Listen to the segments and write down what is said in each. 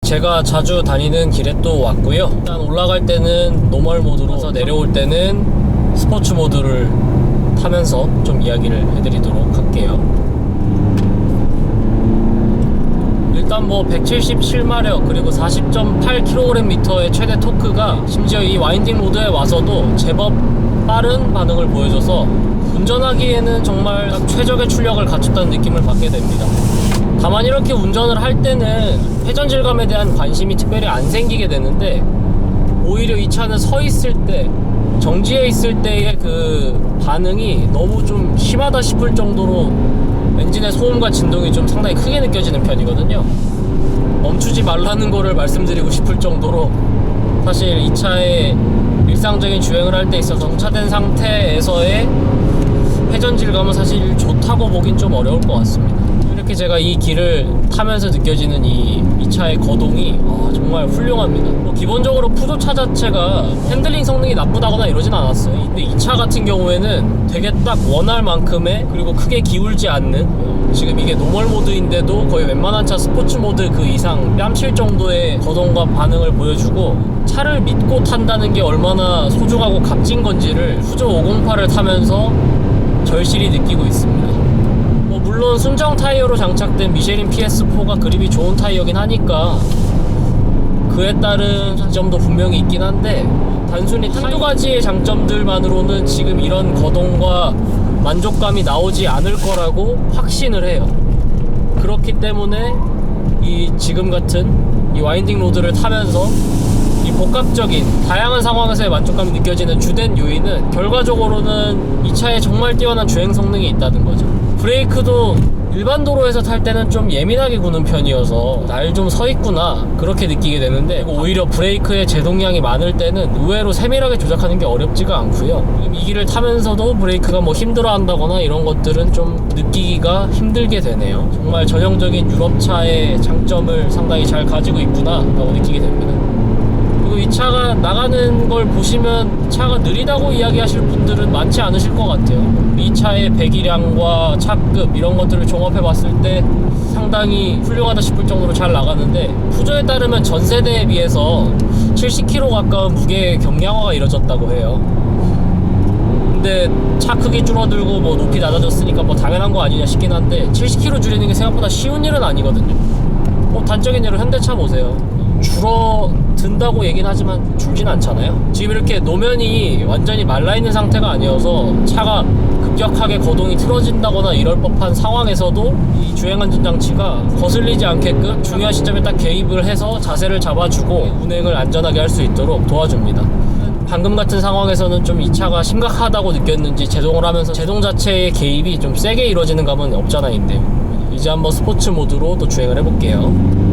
제가 자주 다니는 길에 또 왔고요. 일단 올라갈 때는 노멀 모드로, 내려올 때는 스포츠 모드를 타면서 좀 이야기를 해드리도록 할게요. 일단 뭐 177마력 그리고 40.8kgm의 최대 토크가 심지어 이 와인딩 로드에 와서도 제법 빠른 반응을 보여줘서 운전하기에는 정말 최적의 출력을 갖췄다는 느낌을 받게 됩니다. 다만 이렇게 운전을 할 때는 회전 질감에 대한 관심이 특별히 안 생기게 되는데, 오히려 이 차는 서 있을 때, 정지해 있을 때의 그 반응이 너무 좀 심하다 싶을 정도로 엔진의 소음과 진동이 좀 상당히 크게 느껴지는 편이거든요. 멈추지 말라는 거를 말씀드리고 싶을 정도로 사실 이 차의 일상적인 주행을 할 때 있어서 정차된 상태에서의 회전 질감은 사실 좋다고 보긴 좀 어려울 것 같습니다. 이렇게 제가 이 길을 타면서 느껴지는 이 차의 거동이 정말 훌륭합니다. 뭐 기본적으로 푸조차 자체가 핸들링 성능이 나쁘다거나 이러진 않았어요. 근데 이 차 같은 경우에는 되게 딱 원할 만큼의, 그리고 크게 기울지 않는, 지금 이게 노멀 모드인데도 거의 웬만한 차 스포츠 모드 그 이상 뺨칠 정도의 거동과 반응을 보여주고, 차를 믿고 탄다는 게 얼마나 소중하고 값진 건지를 푸조 508을 타면서 절실히 느끼고 있습니다. 물론 순정 타이어로 장착된 미쉐린 PS4가 그립이 좋은 타이어긴 하니까 그에 따른 장점도 분명히 있긴 한데, 단순히 한두 가지의 장점들만으로는 지금 이런 거동과 만족감이 나오지 않을 거라고 확신을 해요. 그렇기 때문에 이 지금 같은 이 와인딩 로드를 타면서 이 복합적인 다양한 상황에서의 만족감이 느껴지는 주된 요인은 결과적으로는 이 차에 정말 뛰어난 주행 성능이 있다는 거죠. 브레이크도 일반 도로에서 탈 때는 좀 예민하게 구는 편이어서 날 좀 서 있구나 그렇게 느끼게 되는데, 오히려 브레이크의 제동량이 많을 때는 의외로 세밀하게 조작하는 게 어렵지가 않고요. 이 길을 타면서도 브레이크가 뭐 힘들어 한다거나 이런 것들은 좀 느끼기가 힘들게 되네요. 정말 전형적인 유럽차의 장점을 상당히 잘 가지고 있구나 라고 느끼게 됩니다. 그리고 이 차가 나가는 걸 보시면 차가 느리다고 이야기하실 분들은 많지 않으실 것 같아요. 이 차의 배기량과 차급 이런 것들을 종합해 봤을 때 상당히 훌륭하다 싶을 정도로 잘 나가는데, 푸조에 따르면 전 세대에 비해서 70kg 가까운 무게 경량화가 이뤄졌다고 해요. 근데 차 크기 줄어들고 뭐 높이 낮아졌으니까 뭐 당연한 거 아니냐 싶긴 한데, 70kg 줄이는 게 생각보다 쉬운 일은 아니거든요. 뭐 단적인 예로 현대차 보세요. 줄어든다고 얘기는 하지만 줄진 않잖아요. 지금 이렇게 노면이 완전히 말라있는 상태가 아니어서 차가 급격하게 거동이 틀어진다거나 이럴 법한 상황에서도 이 주행안전장치가 거슬리지 않게끔 중요한 시점에 딱 개입을 해서 자세를 잡아주고 운행을 안전하게 할 수 있도록 도와줍니다. 방금 같은 상황에서는 좀 이 차가 심각하다고 느꼈는지 제동을 하면서 제동 자체의 개입이 좀 세게 이루어지는 감은 없잖아 있는데요. 이제 한번 스포츠 모드로 또 주행을 해볼게요.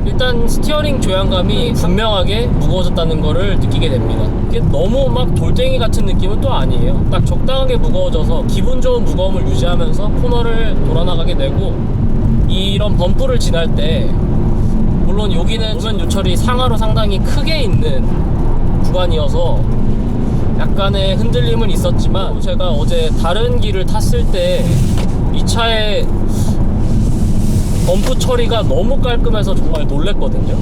일단 스티어링 조향감이 분명하게 무거워졌다는 거를 느끼게 됩니다. 이게 너무 막 돌덩이 같은 느낌은 또 아니에요. 딱 적당하게 무거워져서 기분 좋은 무거움을 유지하면서 코너를 돌아나가게 되고, 이런 범프를 지날 때 물론 여기는 노면 요철이 상하로 상당히 크게 있는 구간이어서 약간의 흔들림은 있었지만, 제가 어제 다른 길을 탔을 때 이 차의 범프 처리가 너무 깔끔해서 정말 놀랬거든요.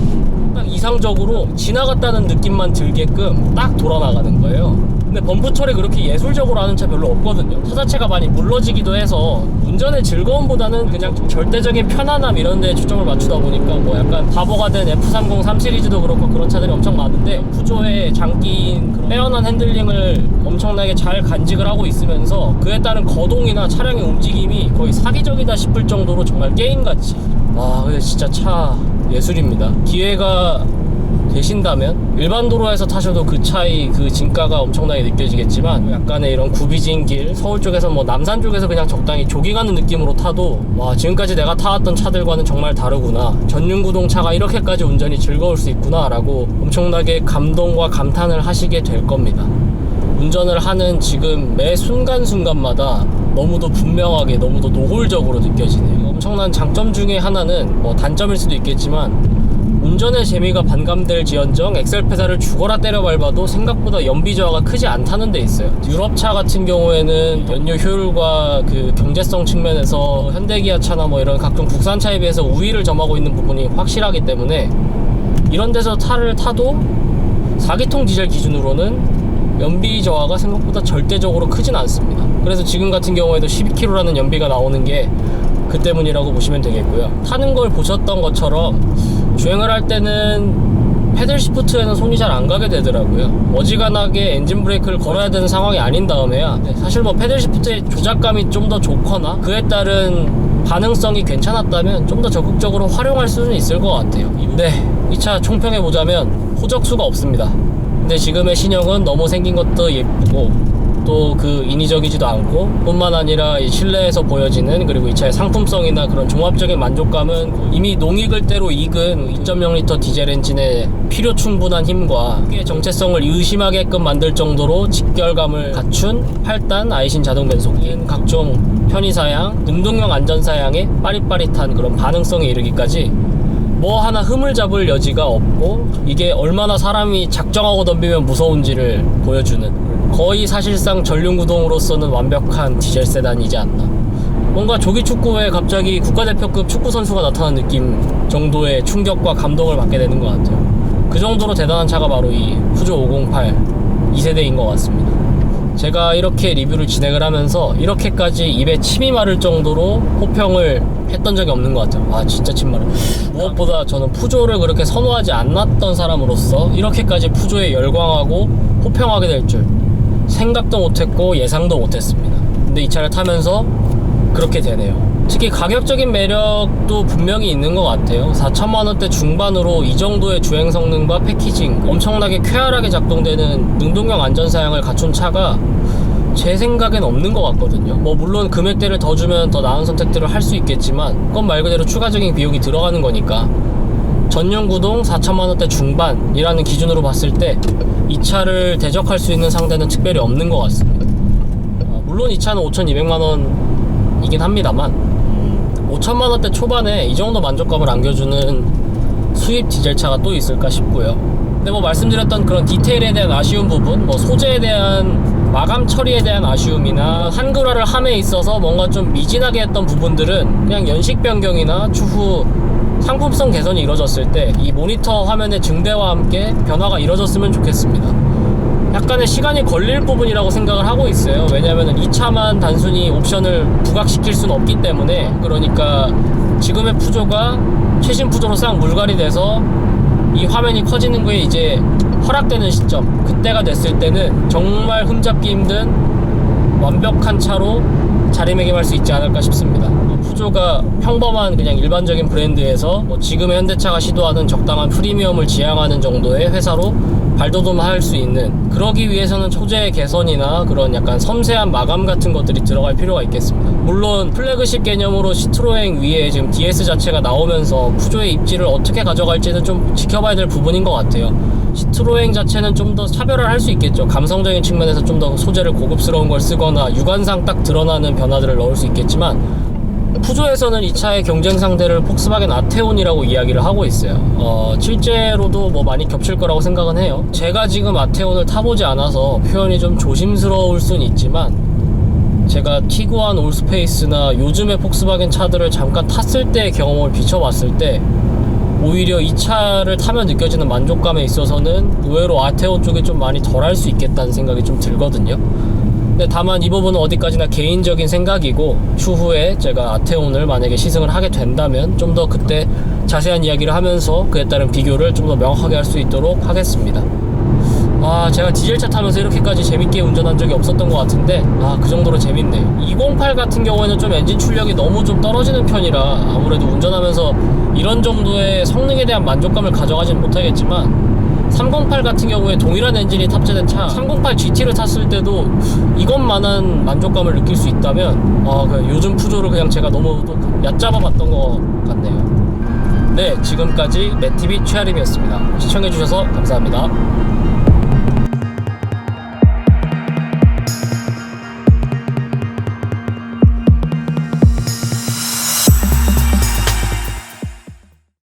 딱 이상적으로 지나갔다는 느낌만 들게끔 딱 돌아나가는 거예요. 근데 범프 처리 그렇게 예술적으로 하는 차 별로 없거든요. 차 자체가 많이 물러지기도 해서 운전의 즐거움보다는 그냥 좀 절대적인 편안함 이런 데에 초점을 맞추다 보니까 뭐 약간 바보가 된 F30 3시리즈도 그렇고 그런 차들이 엄청 많은데, 푸조의 장기인 그런 빼어난 핸들링을 엄청나게 잘 간직을 하고 있으면서 그에 따른 거동이나 차량의 움직임이 거의 사기적이다 싶을 정도로 정말 게임같이, 근데 진짜 차 예술입니다. 기회가 되신다면 일반 도로에서 타셔도 그 차의 그 진가가 엄청나게 느껴지겠지만, 약간의 이런 구비진 길, 서울 쪽에서 뭐 남산 쪽에서 그냥 적당히 조깅하는 느낌으로 타도 지금까지 내가 타왔던 차들과는 정말 다르구나, 전륜구동차가 이렇게까지 운전이 즐거울 수 있구나 라고 엄청나게 감동과 감탄을 하시게 될 겁니다. 운전을 하는 지금 매 순간순간마다 너무도 분명하게, 너무도 노골적으로 느껴지네요. 엄청난 장점 중에 하나는 뭐 단점일 수도 있겠지만, 운전의 재미가 반감될지언정 엑셀 페달을 죽어라 때려 밟아도 생각보다 연비 저하가 크지 않다는 데 있어요. 유럽차 같은 경우에는 연료 효율과 그 경제성 측면에서 현대기아차나 뭐 이런 각종 국산차에 비해서 우위를 점하고 있는 부분이 확실하기 때문에 이런 데서 차를 타도 4기통 디젤 기준으로는 연비 저하가 생각보다 절대적으로 크진 않습니다. 그래서 지금 같은 경우에도 12km라는 연비가 나오는 게 그 때문이라고 보시면 되겠고요. 타는 걸 보셨던 것처럼 주행을 할 때는 패들 시프트에는 손이 잘 안 가게 되더라고요. 어지간하게 엔진 브레이크를 걸어야 되는 상황이 아닌 다음에야 사실 뭐 패들 시프트의 조작감이 좀 더 좋거나 그에 따른 반응성이 괜찮았다면 좀 더 적극적으로 활용할 수는 있을 것 같아요. 네, 이 차 총평해보자면 호적수가 없습니다. 근데 지금의 신형은 너무 생긴 것도 예쁘고 또 그 인위적이지도 않고 뿐만 아니라 이 실내에서 보여지는 그리고 이 차의 상품성이나 그런 종합적인 만족감은 이미 농익을 대로 익은 2.0L 디젤 엔진의 필요 충분한 힘과 정체성을 의심하게끔 만들 정도로 직결감을 갖춘 8단 아이신 자동 변속기인 각종 편의사양, 능동형 안전사양의 빠릿빠릿한 그런 반응성에 이르기까지 뭐 하나 흠을 잡을 여지가 없고 이게 얼마나 사람이 작정하고 덤비면 무서운지를 보여주는 거의 사실상 전륜구동으로서는 완벽한 디젤 세단이지 않나. 뭔가 조기축구에 갑자기 국가대표급 축구선수가 나타난 느낌 정도의 충격과 감동을 받게 되는 것 같아요. 그 정도로 대단한 차가 바로 이 푸조 508 2세대인 것 같습니다. 제가 이렇게 리뷰를 진행을 하면서 이렇게까지 입에 침이 마를 정도로 호평을 했던 적이 없는 것 같아요. 아 진짜 침 마려. 무엇보다 저는 푸조를 그렇게 선호하지 않았던 사람으로서 이렇게까지 푸조에 열광하고 호평하게 될 줄 생각도 못했고 예상도 못했습니다. 근데 이 차를 타면서 그렇게 되네요. 특히 가격적인 매력도 분명히 있는 것 같아요. 4천만원대 중반으로 이 정도의 주행 성능과 패키징, 엄청나게 쾌활하게 작동되는 능동형 안전사양을 갖춘 차가 제 생각엔 없는 것 같거든요. 뭐 물론 금액대를 더 주면 더 나은 선택들을 할 수 있겠지만 그건 말 그대로 추가적인 비용이 들어가는 거니까 전용 구동 4천만원대 중반이라는 기준으로 봤을 때 이 차를 대적할 수 있는 상대는 특별히 없는 것 같습니다. 물론 이 차는 5,200만원이긴 합니다만 5천만원대 초반에 이 정도 만족감을 안겨주는 수입 디젤차가 또 있을까 싶고요. 근데 뭐 말씀드렸던 그런 디테일에 대한 아쉬운 부분, 뭐 소재에 대한 마감 처리에 대한 아쉬움이나 한글화를 함에 있어서 뭔가 좀 미진하게 했던 부분들은 그냥 연식 변경이나 추후 상품성 개선이 이루어졌을 때 이 모니터 화면의 증대와 함께 변화가 이루어졌으면 좋겠습니다. 약간의 시간이 걸릴 부분이라고 생각을 하고 있어요. 왜냐하면 이 차만 단순히 옵션을 부각시킬 수는 없기 때문에. 그러니까 지금의 푸조가 최신 푸조로 싹 물갈이 돼서 이 화면이 커지는 거에 이제 허락되는 시점, 그때가 됐을 때는 정말 흠잡기 힘든 완벽한 차로 자리매김할 수 있지 않을까 싶습니다. 푸조가 평범한 그냥 일반적인 브랜드에서 뭐 지금의 현대차가 시도하는 적당한 프리미엄을 지향하는 정도의 회사로 발돋움할 수 있는, 그러기 위해서는 소재 개선이나 그런 약간 섬세한 마감 같은 것들이 들어갈 필요가 있겠습니다. 물론 플래그십 개념으로 시트로엥 위에 지금 DS 자체가 나오면서 푸조의 입지를 어떻게 가져갈지는 좀 지켜봐야 될 부분인 것 같아요. 시트로엥 자체는 좀 더 차별화를 할 수 있겠죠. 감성적인 측면에서 좀 더 소재를 고급스러운 걸 쓰거나 육안상 딱 드러나는 변화들을 넣을 수 있겠지만, 푸조에서는 이 차의 경쟁 상대를 폭스바겐 아테온이라고 이야기를 하고 있어요. 실제로도 뭐 많이 겹칠 거라고 생각은 해요. 제가 지금 아테온을 타보지 않아서 표현이 좀 조심스러울 순 있지만, 제가 티구안 올스페이스나 요즘의 폭스바겐 차들을 잠깐 탔을 때의 경험을 비춰봤을 때 오히려 이 차를 타면 느껴지는 만족감에 있어서는 의외로 아테온 쪽이 좀 많이 덜할 수 있겠다는 생각이 좀 들거든요. 근데 다만 이 부분은 어디까지나 개인적인 생각이고, 추후에 제가 아테온을 만약에 시승을 하게 된다면 좀 더 그때 자세한 이야기를 하면서 그에 따른 비교를 좀 더 명확하게 할 수 있도록 하겠습니다. 제가 디젤차 타면서 이렇게까지 재밌게 운전한 적이 없었던 것 같은데 그 정도로 재밌네요. 208 같은 경우에는 좀 엔진 출력이 너무 좀 떨어지는 편이라 아무래도 운전하면서 이런 정도의 성능에 대한 만족감을 가져가진 못하겠지만, 308 같은 경우에 동일한 엔진이 탑재된 차 308 GT를 탔을 때도 이것만한 만족감을 느낄 수 있다면 그냥 요즘 푸조를 그냥 제가 너무 얕잡아 봤던 것 같네요. 네, 지금까지 매티비 최아림이었습니다. 시청해주셔서 감사합니다.